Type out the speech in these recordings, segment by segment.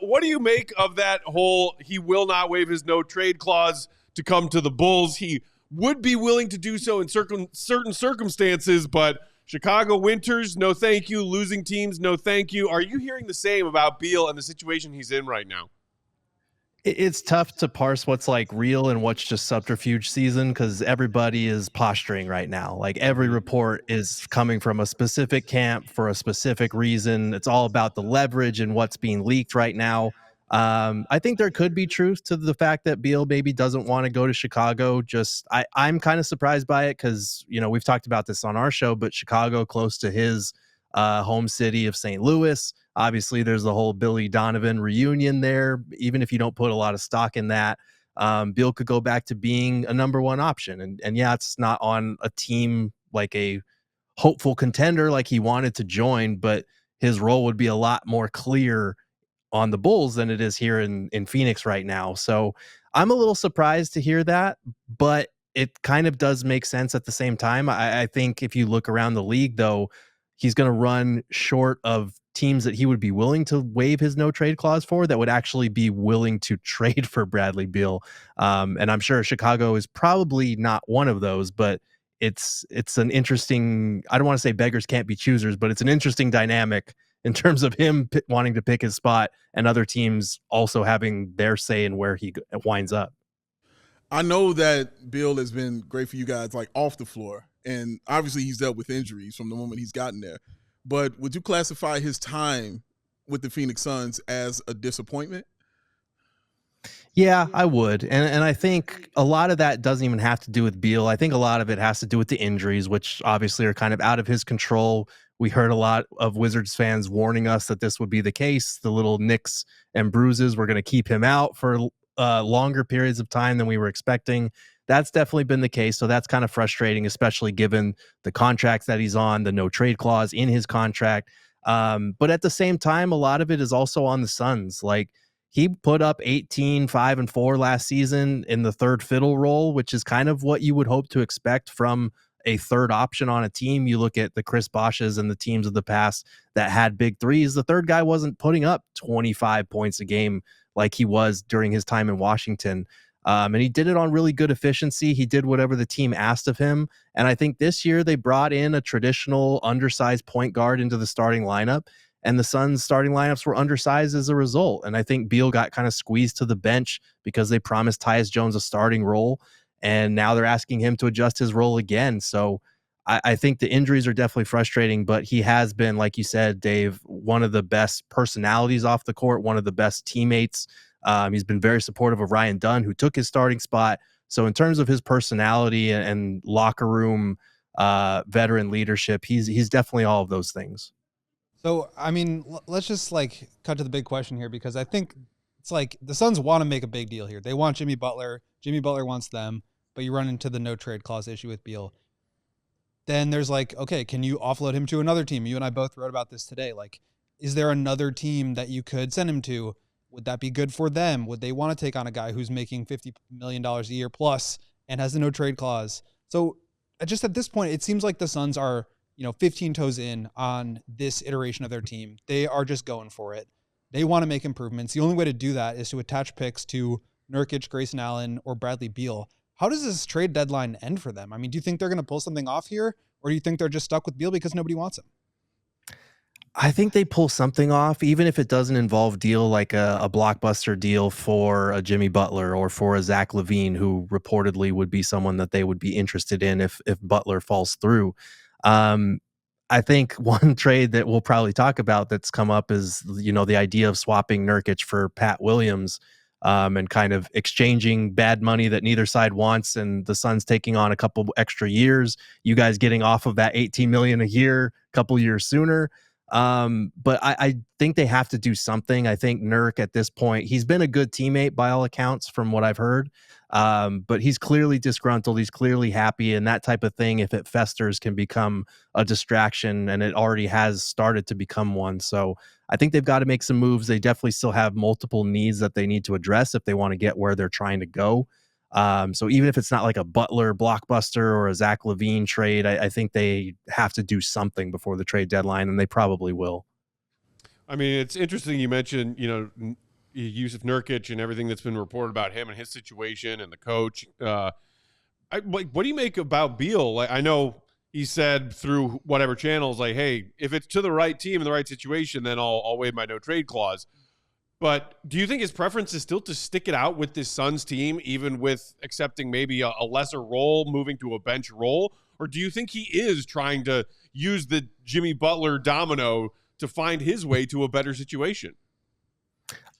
what do you make of that whole he will not waive his no trade clause to come to the Bulls? He would be willing to do so in certain circumstances, but Chicago winters, no thank you. Losing teams, no thank you. Are you hearing the same about Beal and the situation he's in right now? It's tough to parse what's like real and what's just subterfuge season because everybody is posturing right now. Like every report is coming from a specific camp for a specific reason. It's all about the leverage and what's being leaked right now. I think there could be truth to the fact that Beal maybe doesn't want to go to Chicago. I'm kind of surprised by it because, we've talked about this on our show, but Chicago close to his home city of St. Louis. Obviously, there's the whole Billy Donovan reunion there. Even if you don't put a lot of stock in that, Beal could go back to being a number one option. And yeah, it's not on a team like a hopeful contender like he wanted to join, but his role would be a lot more clear on the Bulls than it is here in Phoenix right now. So I'm a little surprised to hear that, but it kind of does make sense at the same time. I think if you look around the league, though, he's going to run short of teams that he would be willing to waive his no trade clause for that would actually be willing to trade for Bradley Beal. And I'm sure Chicago is probably not one of those, but it's an interesting, I don't want to say beggars can't be choosers, but it's an interesting dynamic in terms of him wanting to pick his spot and other teams also having their say in where he winds up. I know that Beal has been great for you guys, like off the floor. And obviously he's dealt with injuries from the moment he's gotten there. But would you classify his time with the Phoenix Suns as a disappointment? Yeah, I would. And I think a lot of that doesn't even have to do with Beal. I think a lot of it has to do with the injuries, which obviously are kind of out of his control. We heard a lot of Wizards fans warning us that this would be the case. The little nicks and bruises were going to keep him out for longer periods of time than we were expecting. That's definitely been the case. So that's kind of frustrating, especially given the contracts that he's on, the no trade clause in his contract. But at the same time, a lot of it is also on the Suns. Like he put up 18, 5-4 last season in the third fiddle role, which is kind of what you would hope to expect from a third option on a team. You look at the Chris Bosh's and the teams of the past that had big threes. The third guy wasn't putting up 25 points a game like he was during his time in Washington. And he did it on really good efficiency. He did whatever the team asked of him. And I think this year they brought in a traditional undersized point guard into the starting lineup, and the Suns starting lineups were undersized as a result. And I think Beal got kind of squeezed to the bench because they promised Tyus Jones a starting role, and now they're asking him to adjust his role again. So I think the injuries are definitely frustrating, but he has been, like you said, Dave, one of the best personalities off the court, one of the best teammates. He's been very supportive of Ryan Dunn, who took his starting spot. So in terms of his personality and locker room veteran leadership, he's definitely all of those things. So, I mean, let's just like cut to the big question here, because I think it's like the Suns want to make a big deal here. They want Jimmy Butler. Jimmy Butler wants them, but you run into the no trade clause issue with Beal. Then there's like, okay, can you offload him to another team? You and I both wrote about this today. Like, is there another team that you could send him to? Would that be good for them? Would they want to take on a guy who's making $50 million a year plus and has a no trade clause? So just at this point, it seems like the Suns are, 15 toes in on this iteration of their team. They are just going for it. They want to make improvements. The only way to do that is to attach picks to Nurkic, Grayson Allen, or Bradley Beal. How does this trade deadline end for them? I mean, do you think they're going to pull something off here, or do you think they're just stuck with Beal because nobody wants him? I think they pull something off, even if it doesn't involve deal like a blockbuster deal for a Jimmy Butler or for a Zach LaVine, who reportedly would be someone that they would be interested in if Butler falls through. I think one trade that we'll probably talk about that's come up is, the idea of swapping Nurkic for Pat Williams, and kind of exchanging bad money that neither side wants, and the Suns taking on a couple extra years, you guys getting off of that $18 million a year, a couple years sooner. But I think they have to do something. I think Nurk at this point, he's been a good teammate by all accounts from what I've heard. But he's clearly disgruntled. He's clearly happy, and that type of thing, if it festers, can become a distraction, and it already has started to become one. So I think they've got to make some moves. They definitely still have multiple needs that they need to address if they want to get where they're trying to go. So even if it's not like a Butler blockbuster or a Zach LaVine trade, I think they have to do something before the trade deadline, and they probably will. I mean, it's interesting you mentioned, Yusuf Nurkic and everything that's been reported about him and his situation and the coach. What do you make about Beal? Like, I know he said through whatever channels, like, hey, if it's to the right team in the right situation, then I'll waive my no trade clause. But do you think his preference is still to stick it out with this Suns team, even with accepting maybe a lesser role, moving to a bench role? Or do you think he is trying to use the Jimmy Butler domino to find his way to a better situation?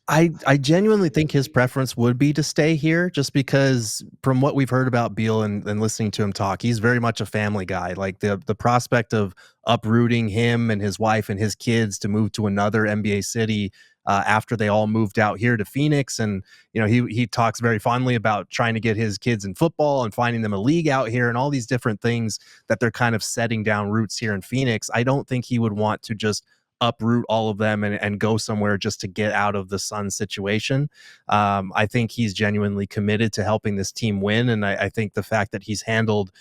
I genuinely think his preference would be to stay here, just because from what we've heard about Beal and listening to him talk, he's very much a family guy. Like the prospect of uprooting him and his wife and his kids to move to another NBA city after they all moved out here to Phoenix. And, you know, he talks very fondly about trying to get his kids in football and finding them a league out here and all these different things that they're kind of setting down roots here in Phoenix. I don't think he would want to just uproot all of them and go somewhere just to get out of the Suns situation. I think he's genuinely committed to helping this team win. And I think the fact that he's handled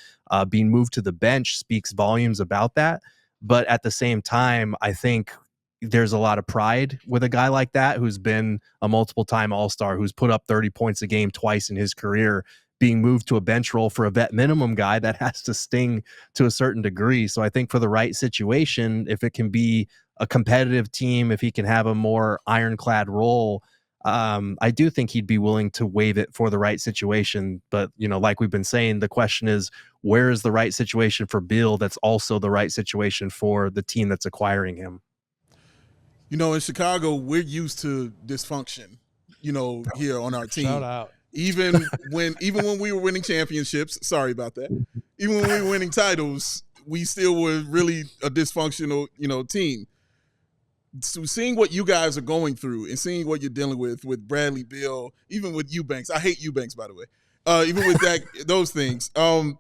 being moved to the bench speaks volumes about that. But at the same time, I think there's a lot of pride with a guy like that, who's been a multiple-time All-Star, who's put up 30 points a game twice in his career, being moved to a bench role for a vet minimum guy. That has to sting to a certain degree. So I think for the right situation, if it can be a competitive team, if he can have a more ironclad role, I do think he'd be willing to waive it for the right situation. But, you know, like we've been saying, the question is, where is the right situation for Beal that's also the right situation for the team that's acquiring him? You know, in Chicago, we're used to dysfunction, you know, here on our team. Shout out. Even when we were winning championships, sorry about that. Even when we were winning titles, we still were really a dysfunctional, you know, team. So seeing what you guys are going through and seeing what you're dealing with Bradley Beal, even with Eubanks, I hate Eubanks, by the way. Even with that, those things, and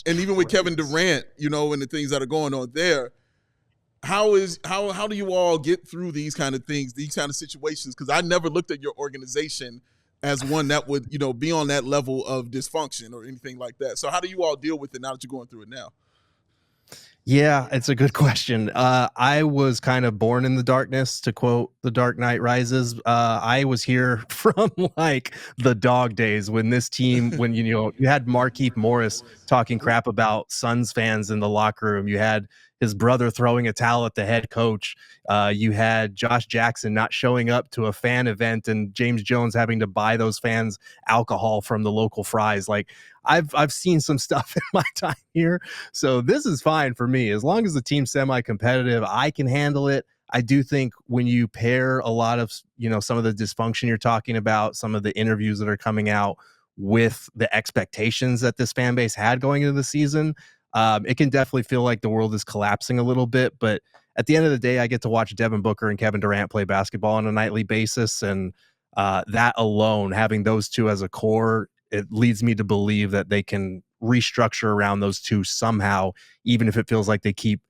even with Kevin Durant, you know, and the things that are going on there. How do you all get through these kind of things, these kind of situations? Because I never looked at your organization as one that would, you know, be on that level of dysfunction or anything like that. So how do you all deal with it now that you're going through it now? Yeah, it's a good question. I was kind of born in the darkness, to quote The Dark Knight Rises. I was here from like the dog days when this team, when, you know, you had Markieff Morris talking crap about Suns fans in the locker room. You had his brother throwing a towel at the head coach. You had Josh Jackson not showing up to a fan event and James Jones having to buy those fans alcohol from the local fries. Like, I've seen some stuff in my time here. So this is fine for me. As long as the team's semi-competitive, I can handle it. I do think when you pair a lot of, you know, some of the dysfunction you're talking about, some of the interviews that are coming out with the expectations that this fan base had going into the season, it can definitely feel like the world is collapsing a little bit. But at the end of the day, I get to watch Devin Booker and Kevin Durant play basketball on a nightly basis. And that alone, having those two as a core, it leads me to believe that they can restructure around those two somehow, even if it feels like they keep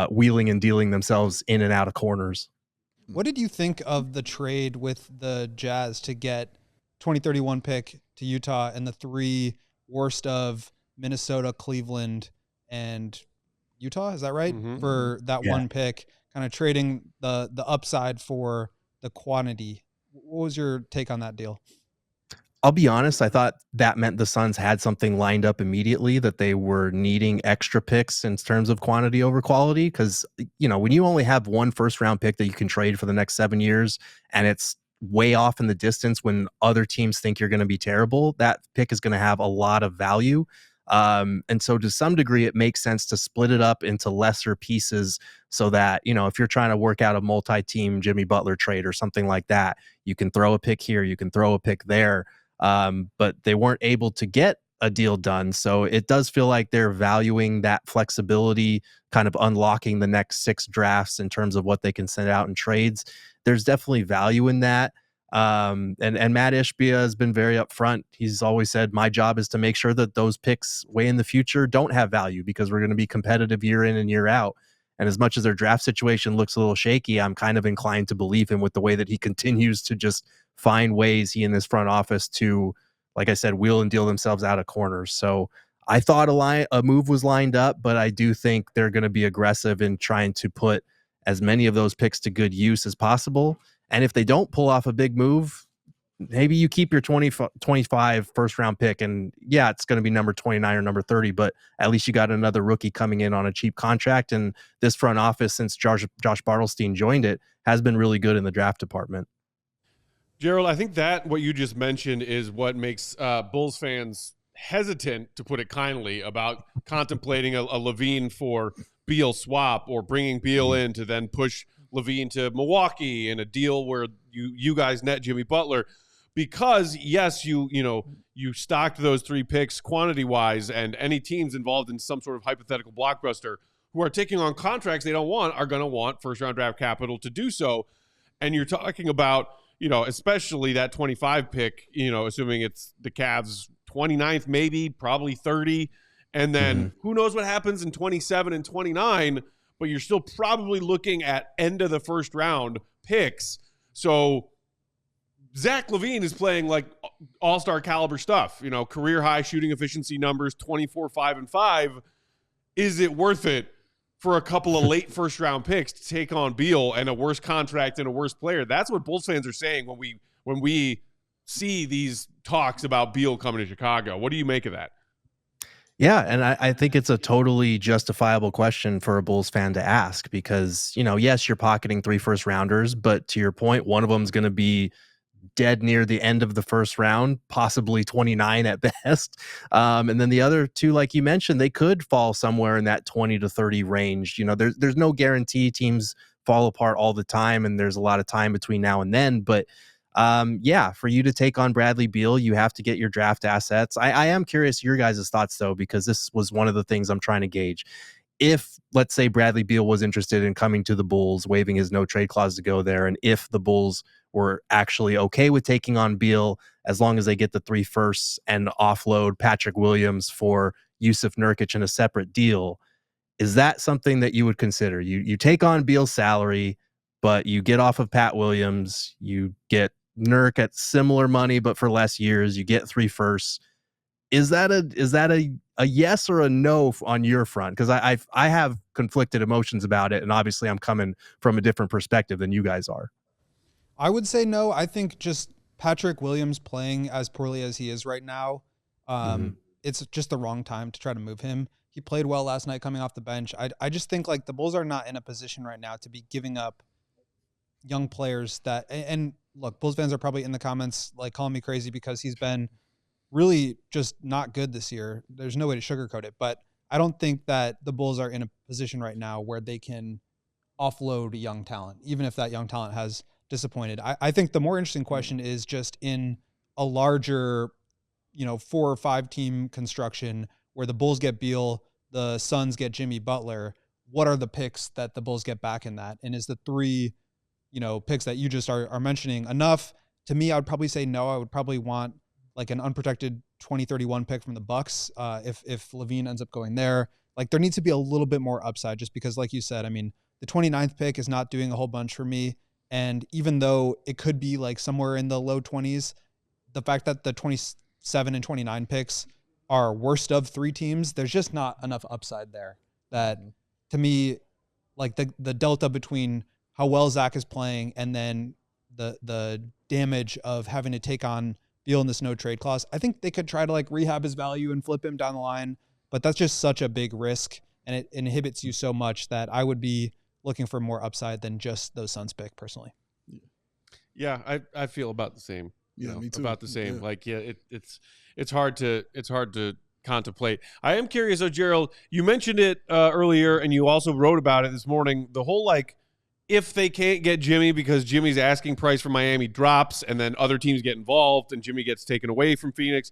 wheeling and dealing themselves in and out of corners. What did you think of the trade with the Jazz to get 2031 pick to Utah and the three worst of Minnesota, Cleveland, and Utah? Is that right? Mm-hmm. For that one pick, kind of trading the upside for the quantity. What was your take on that deal? I'll be honest, I thought that meant the Suns had something lined up immediately, that they were needing extra picks in terms of quantity over quality. Because, you know, when you only have one first-round pick that you can trade for the next 7 years, and it's way off in the distance when other teams think you're going to be terrible, that pick is going to have a lot of value. And so to some degree, it makes sense to split it up into lesser pieces so that, you know, if you're trying to work out a multi-team Jimmy Butler trade or something like that, you can throw a pick here, you can throw a pick there. But they weren't able to get a deal done. So it does feel like they're valuing that flexibility, kind of unlocking the next 6 drafts in terms of what they can send out in trades. There's definitely value in that. And Matt Ishbia has been very upfront. He's always said, my job is to make sure that those picks way in the future don't have value, because we're going to be competitive year in and year out. And as much as their draft situation looks a little shaky, I'm kind of inclined to believe him with the way that he continues to just find ways, he and this front office, to, like I said, wheel and deal themselves out of corners. So I thought a move was lined up, but I do think they're going to be aggressive in trying to put as many of those picks to good use as possible. And if they don't pull off a big move, maybe you keep your 25 first round pick, and yeah, it's going to be number 29 or number 30, but at least you got another rookie coming in on a cheap contract. And this front office, since Josh Bartelstein joined it, has been really good in the draft department. Gerald, I think that what you just mentioned is what makes Bulls fans hesitant, to put it kindly, about contemplating a LaVine for Beal swap, or bringing Beal in to then push LaVine to Milwaukee in a deal where you guys net Jimmy Butler. Because yes, you stocked those 3 picks quantity wise, and any teams involved in some sort of hypothetical blockbuster who are taking on contracts they don't want are going to want first round draft capital to do so. And you're talking about, especially that 25 pick, assuming it's the Cavs 29th, maybe, probably 30. And then who knows what happens in 27 and 29, but you're still probably looking at end of the first round picks. So Zach LaVine is playing like all-star caliber stuff, career high shooting efficiency numbers, 24, 5, and 5. Is it worth it for a couple of late first round picks to take on Beal and a worse contract and a worse player? That's what Bulls fans are saying when we see these talks about Beal coming to Chicago. What do you make of that? Yeah, and I think it's a totally justifiable question for a Bulls fan to ask, because, yes, you're pocketing 3 first rounders, but to your point, one of them is going to be dead near the end of the first round, possibly 29 at best. And then the other 2, like you mentioned, they could fall somewhere in that 20 to 30 range. There's no guarantee. Teams fall apart all the time, and there's a lot of time between now and then. But for you to take on Bradley Beal, you have to get your draft assets. I am curious your guys' thoughts, though, because this was one of the things I'm trying to gauge. If, let's say, Bradley Beal was interested in coming to the Bulls, waiving his no trade clause to go there, and if the Bulls were actually okay with taking on Beal, as long as they get the 3 firsts and offload Patrick Williams for Yusuf Nurkic in a separate deal, is that something that you would consider? You take on Beal's salary, but you get off of Pat Williams, you get Nurk at similar money but for less years, you get 3 firsts. Is that a yes or a no on your front? Because I have conflicted emotions about it, and obviously I'm coming from a different perspective than you guys are. I would say no. I think just Patrick Williams playing as poorly as he is right now, it's just the wrong time to try to move him. He played well last night coming off the bench. I just think like the Bulls are not in a position right now to be giving up young players that, and look, Bulls fans are probably in the comments like calling me crazy because he's been really just not good this year. There's no way to sugarcoat it, but I don't think that the Bulls are in a position right now where they can offload young talent, even if that young talent has disappointed. I think the more interesting question is just in a larger, 4 or 5 team construction where the Bulls get Beal, the Suns get Jimmy Butler. What are the picks that the Bulls get back in that? And is the 3, picks that you just are mentioning enough? To me, I would probably say no. I would probably want like an unprotected 2031 pick from the Bucks. If LaVine ends up going there, like there needs to be a little bit more upside, just because like you said, I mean, the 29th pick is not doing a whole bunch for me. And even though it could be like somewhere in the low 20s, the fact that the 27 and 29 picks are worst of 3 teams, there's just not enough upside there. That to me, like the delta between how well Zach is playing and then the damage of having to take on Beal in this no trade clause, I think they could try to like rehab his value and flip him down the line, but that's just such a big risk and it inhibits you so much that I would be looking for more upside than just those Suns pick personally. Yeah, I feel about the same. Me too. About the same. Yeah. Like, yeah, it's hard to contemplate. I am curious though, Gerald, you mentioned it earlier and you also wrote about it this morning. The whole like, if they can't get Jimmy because Jimmy's asking price for Miami drops and then other teams get involved and Jimmy gets taken away from Phoenix,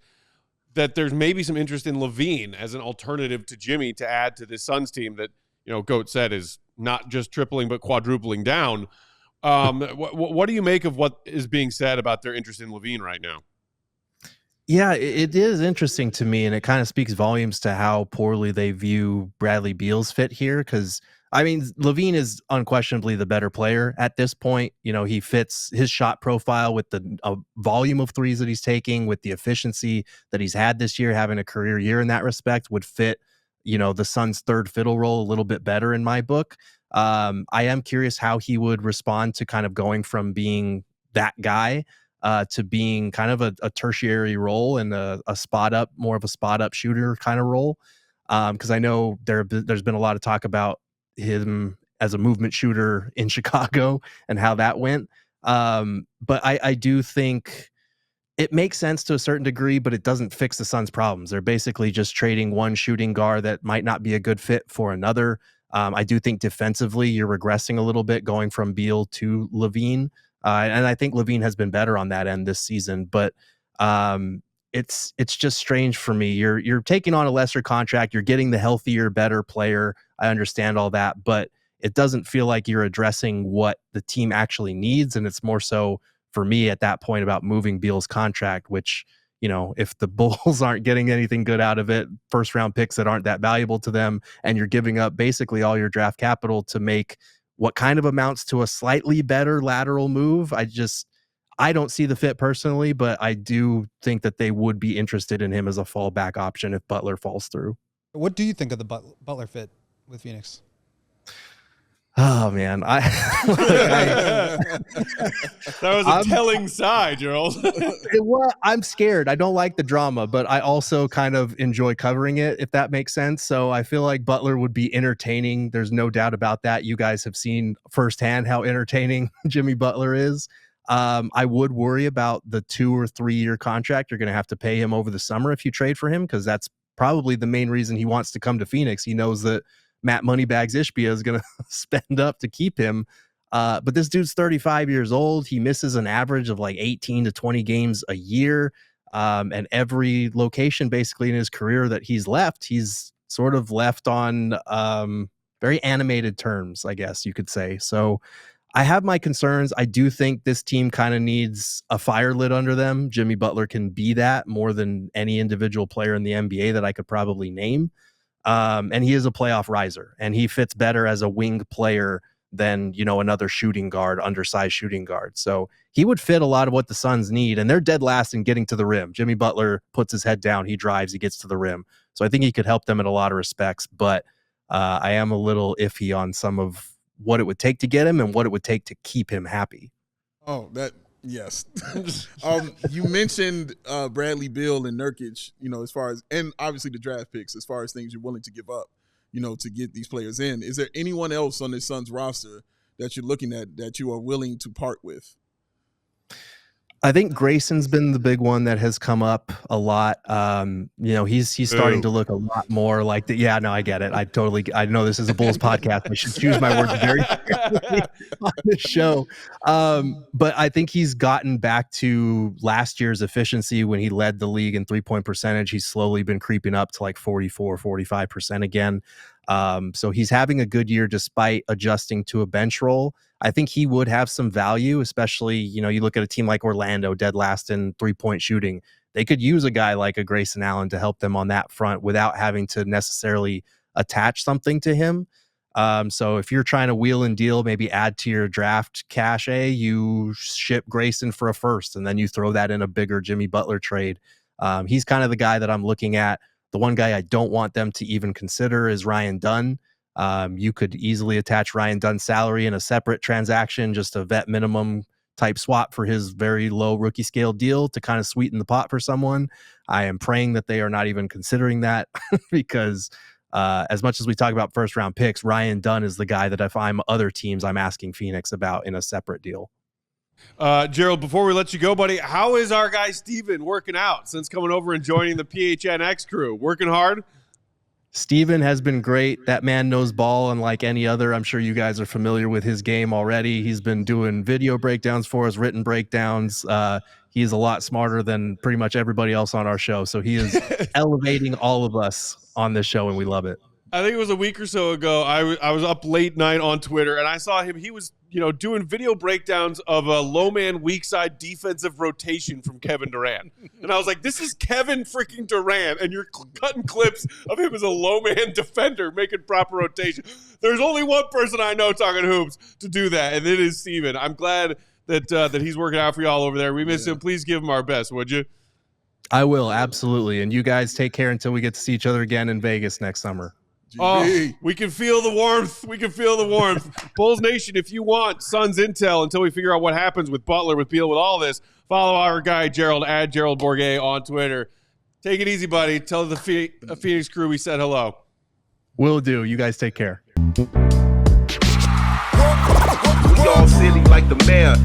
that there's maybe some interest in LaVine as an alternative to Jimmy to add to this Suns team that, Goat said is not just tripling but quadrupling down. What do you make of what is being said about their interest in LaVine right now? Yeah, it is interesting to me, and it kind of speaks volumes to how poorly they view Bradley Beal's fit here. Because I mean, LaVine is unquestionably the better player at this point. He fits his shot profile with the volume of threes that he's taking, with the efficiency that he's had this year, having a career year in that respect would fit, the Suns' third fiddle role a little bit better in my book. I am curious how he would respond to kind of going from being that guy to being kind of a tertiary role and a spot up, more of a spot up shooter kind of role. Because I know there's been a lot of talk about him as a movement shooter in Chicago and how that went. But I do think it makes sense to a certain degree, but it doesn't fix the Suns' problems. They're basically just trading one shooting guard that might not be a good fit for another. I do think defensively you're regressing a little bit going from Beal to LaVine. And I think LaVine has been better on that end this season, but it's just strange for me. You're taking on a lesser contract, you're getting the healthier, better player. I understand all that, but it doesn't feel like you're addressing what the team actually needs. And it's more so for me at that point about moving Beal's contract, which, if the Bulls aren't getting anything good out of it, first round picks that aren't that valuable to them, and you're giving up basically all your draft capital to make what kind of amounts to a slightly better lateral move. I don't see the fit personally, but I do think that they would be interested in him as a fallback option if Butler falls through. What do you think of the Butler fit with Phoenix? Oh man, that was a telling side, Gerald. I'm scared. I don't like the drama, but I also kind of enjoy covering it, if that makes sense. So I feel like Butler would be entertaining. There's no doubt about that. You guys have seen firsthand how entertaining Jimmy Butler is. I would worry about the 2 or 3 year contract you're going to have to pay him over the summer if you trade for him, because that's probably the main reason he wants to come to Phoenix. He knows that Matt Moneybags Ishbia is going to spend up to keep him. But this dude's 35 years old. He misses an average of like 18 to 20 games a year. And every location basically in his career that he's left, he's sort of left on very animated terms, I guess you could say. So I have my concerns. I do think this team kind of needs a fire lit under them. Jimmy Butler can be that more than any individual player in the NBA that I could probably name. And he is a playoff riser, and he fits better as a wing player than, another shooting guard, undersized shooting guard. So he would fit a lot of what the Suns need, and they're dead last in getting to the rim. Jimmy Butler puts his head down, he drives, he gets to the rim. So I think he could help them in a lot of respects, but I am a little iffy on some of what it would take to get him and what it would take to keep him happy. Yes. You mentioned Bradley Beal and Nurkic, as far as, and obviously the draft picks, as far as things you're willing to give up, to get these players in. Is there anyone else on this Suns roster that you're looking at that you are willing to part with? I think Grayson's been the big one that has come up a lot. He's starting to look a lot more like the. Yeah, no, I get it. I know this is a Bulls podcast. I should choose my words very carefully on this show. But I think he's gotten back to last year's efficiency when he led the league in 3-point percentage. He's slowly been creeping up to like 44, 45% again. So he's having a good year despite adjusting to a bench role. I think he would have some value, especially, you look at a team like Orlando, dead last in 3-point shooting. They could use a guy like a Grayson Allen to help them on that front without having to necessarily attach something to him. So if you're trying to wheel and deal, maybe add to your draft cachet, you ship Grayson for a first, and then you throw that in a bigger Jimmy Butler trade. He's kind of the guy that I'm looking at. The one guy I don't want them to even consider is Ryan Dunn. You could easily attach Ryan Dunn's salary in a separate transaction, just a vet minimum type swap for his very low rookie scale deal to kind of sweeten the pot for someone. I am praying that they are not even considering that because as much as we talk about first round picks, Ryan Dunn is the guy that if I'm other teams, I'm asking Phoenix about in a separate deal. Gerald, before we let you go, buddy, how is our guy Steven working out since coming over and joining the PHNX crew? Working hard? Steven has been great. That man knows ball unlike any other. I'm sure you guys are familiar with his game already. He's been doing video breakdowns for us, written breakdowns. He's a lot smarter than pretty much everybody else on our show. So he is elevating all of us on this show, and we love it. I think it was a week or so ago. I was up late night on Twitter, and I saw him. He was, doing video breakdowns of a low man weak side defensive rotation from Kevin Durant. And I was like, this is Kevin freaking Durant, and you're cutting clips of him as a low man defender making proper rotation. There's only one person I know talking hoops to do that, and it is Steven. I'm glad that he's working out for y'all over there. We miss him. Please give him our best, would you? I will, absolutely. And you guys take care until we get to see each other again in Vegas next summer. Oh, GB. we can feel the warmth. We can feel the warmth. Bulls Nation, if you want Suns intel until we figure out what happens with Butler, with Beal, with all this, follow our guy Gerald at Gerald Bourguet on Twitter. Take it easy, buddy. Tell the Phoenix crew we said hello. Will do. You guys take care. We all city like the mayor.